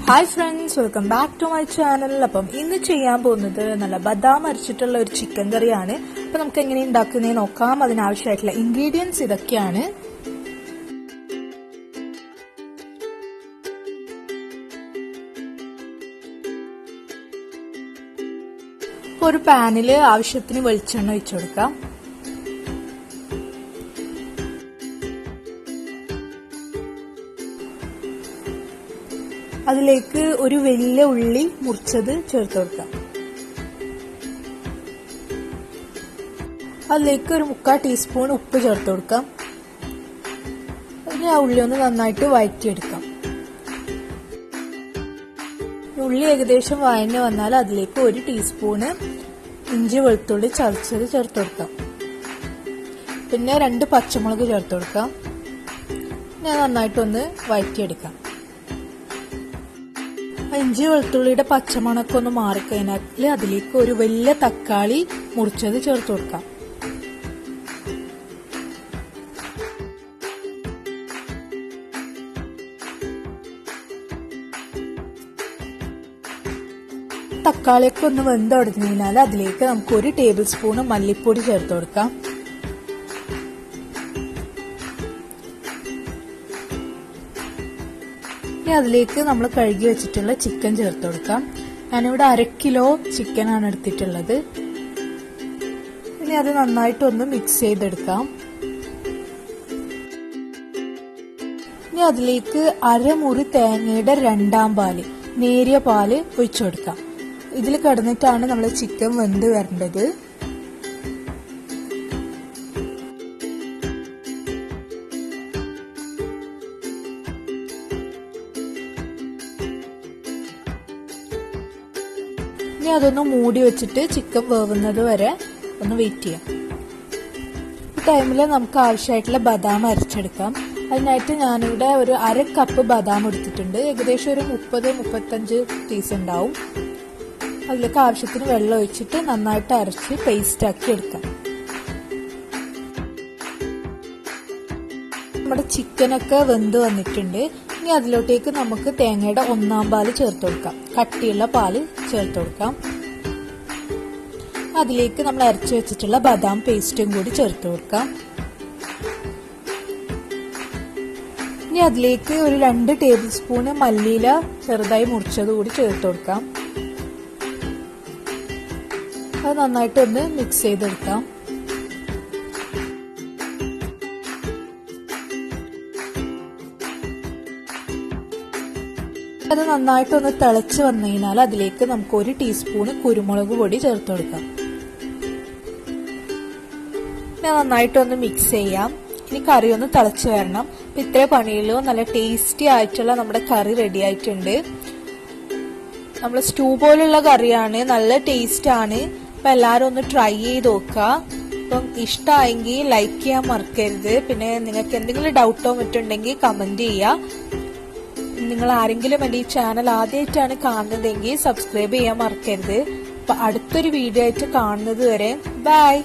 Hi friends, welcome back to my channel. അപ്പം ഇന്ന് ചെയ്യാൻ പോകുന്നത് നല്ല ബദാം അരച്ചിട്ടുള്ള ഒരു ചിക്കൻ കറിയാണ്. അപ്പം നമുക്ക് എങ്ങനെ ഉണ്ടാക്കുന്നതെന്ന് നോക്കാം. അതിനാവശ്യമായിട്ടുള്ള ഇൻഗ്രീഡിയൻസ് ഇതൊക്കെയാണ്. ഒരു പാനിൽ ആവശ്യത്തിന് വെളിച്ചെണ്ണ ഒഴിച്ചു കൊടുക്കാം. അതിലേക്ക് ഒരു വലിയ ഉള്ളി മുറിച്ചത് ചേർത്ത് കൊടുക്കാം. അതിലേക്ക് ഒരു 3/4 ടീസ്പൂൺ ഉപ്പ് ചേർത്ത് കൊടുക്കാം. ഇനി ആ ഉള്ളി ഒന്ന് നന്നായിട്ട് വഴറ്റിയെടുക്കാം. ഉള്ളി ഏകദേശം വഴഞ്ഞു വന്നാൽ അതിലേക്ക് 1 ടീസ്പൂണ് ഇഞ്ചി വെളുത്തുള്ളി ചതച്ചത് ചേർത്ത് കൊടുക്കാം. പിന്നെ 2 പച്ചമുളക് ചേർത്ത് കൊടുക്കാം. ഞാൻ നന്നായിട്ടൊന്ന് വഴറ്റിയെടുക്കാം. ഇഞ്ചി വെളുത്തുള്ളിയുടെ പച്ചമണൊക്കെ ഒന്ന് മാറിക്കഴിഞ്ഞാൽ അതിലേക്ക് ഒരു വലിയ തക്കാളി മുറിച്ചത് ചേർത്ത് കൊടുക്കാം. തക്കാളിയൊക്കെ ഒന്ന് വെന്തുടഞ്ഞു കഴിഞ്ഞാൽ അതിലേക്ക് നമുക്ക് 1 ടേബിൾ സ്പൂൺ മല്ലിപ്പൊടി ചേർത്ത് കൊടുക്കാം. ഇനി അതിലേക്ക് നമ്മൾ കഴുകി വെച്ചിട്ടുള്ള ചിക്കൻ ചേർത്ത് കൊടുക്കാം. ഞാനിവിടെ 1/2 കിലോ ചിക്കനാണ് എടുത്തിട്ടുള്ളത്. ഇനി അത് നന്നായിട്ടൊന്ന് മിക്സ് ചെയ്തെടുക്കാം. ഇനി അതിലേക്ക് 1/2 മുറി തേങ്ങയുടെ 2ാം പാല്, നേരിയ പാല് ഒഴിച്ചു കൊടുക്കാം. ഇതിൽ കിടന്നിട്ടാണ് നമ്മൾ ചിക്കൻ വെന്ത് വരേണ്ടത്. ഇനി അതൊന്ന് മൂടി വെച്ചിട്ട് ചിക്കൻ വേവുന്നത് വരെ ഒന്ന് വെയിറ്റ് ചെയ്യാം. ഈ ടൈമിൽ നമുക്ക് ആവശ്യമായിട്ടുള്ള ബദാം അരച്ചെടുക്കാം. അതിനായിട്ട് ഞാനിവിടെ ഒരു 1/2 കപ്പ് ബദാം എടുത്തിട്ടുണ്ട്. ഏകദേശം ഒരു 30-35 പീസ് ഉണ്ടാവും. അതിലേക്ക് ആവശ്യത്തിന് വെള്ളം ഒഴിച്ചിട്ട് നന്നായിട്ട് അരച്ച് പേസ്റ്റ് ആക്കി എടുക്കാം. നമ്മുടെ ചിക്കനൊക്കെ വെന്ത് വന്നിട്ടുണ്ട്. ഇനി അതിലോട്ടേക്ക് നമുക്ക് തേങ്ങയുടെ 1ാം പാല് ചേർത്ത് കൊടുക്കാം. കട്ടിയുള്ള പാല് ചേർത്ത് കൊടുക്കാം. അതിലേക്ക് നമ്മൾ അരച്ചു വെച്ചിട്ടുള്ള ബദാം പേസ്റ്റും കൂടി ചേർത്ത് കൊടുക്കാം. ഇനി അതിലേക്ക് ഒരു 2 ടേബിൾ സ്പൂണ് മല്ലിയില ചെറുതായി മുറിച്ചത് കൂടി ചേർത്ത് കൊടുക്കാം. അത് നന്നായിട്ടൊന്ന് മിക്സ് ചെയ്തെടുക്കാം. അത് നന്നായിട്ടൊന്ന് തിളച്ച് വന്നു കഴിഞ്ഞാൽ അതിലേക്ക് നമുക്ക് 1 ടീസ്പൂണ് കുരുമുളക് പൊടി ചേർത്ത് കൊടുക്കാം. നന്നായിട്ടൊന്ന് മിക്സ് ചെയ്യാം. ഇനി കറി ഒന്ന് തിളച്ച് വരണം. ഇത്രേ പണിയുള്ളൂ. നല്ല ടേസ്റ്റി ആയിട്ടുള്ള നമ്മുടെ കറി റെഡി ആയിട്ടുണ്ട്. നമ്മൾ സ്റ്റൂ പോലുള്ള കറിയാണ്, നല്ല ടേസ്റ്റ് ആണ്. അപ്പൊ എല്ലാരും ഒന്ന് ട്രൈ ചെയ്ത് നോക്കുക. അപ്പം ഇഷ്ടമായെങ്കിൽ ലൈക്ക് ചെയ്യാൻ മറക്കരുത്. പിന്നെ നിങ്ങൾക്ക് എന്തെങ്കിലും ഡൗട്ടോ മറ്റുണ്ടെങ്കിൽ കമന്റ് ചെയ്യുക. നിങ്ങൾ ആരെങ്കിലും എന്റെ ഈ ചാനൽ ആദ്യമായിട്ടാണ് കാണുന്നതെങ്കിൽ സബ്സ്ക്രൈബ് ചെയ്യാൻ മറക്കരുത്. അപ്പൊ അടുത്തൊരു വീഡിയോ ആയിട്ട് കാണുന്നത് വരെ ബൈ.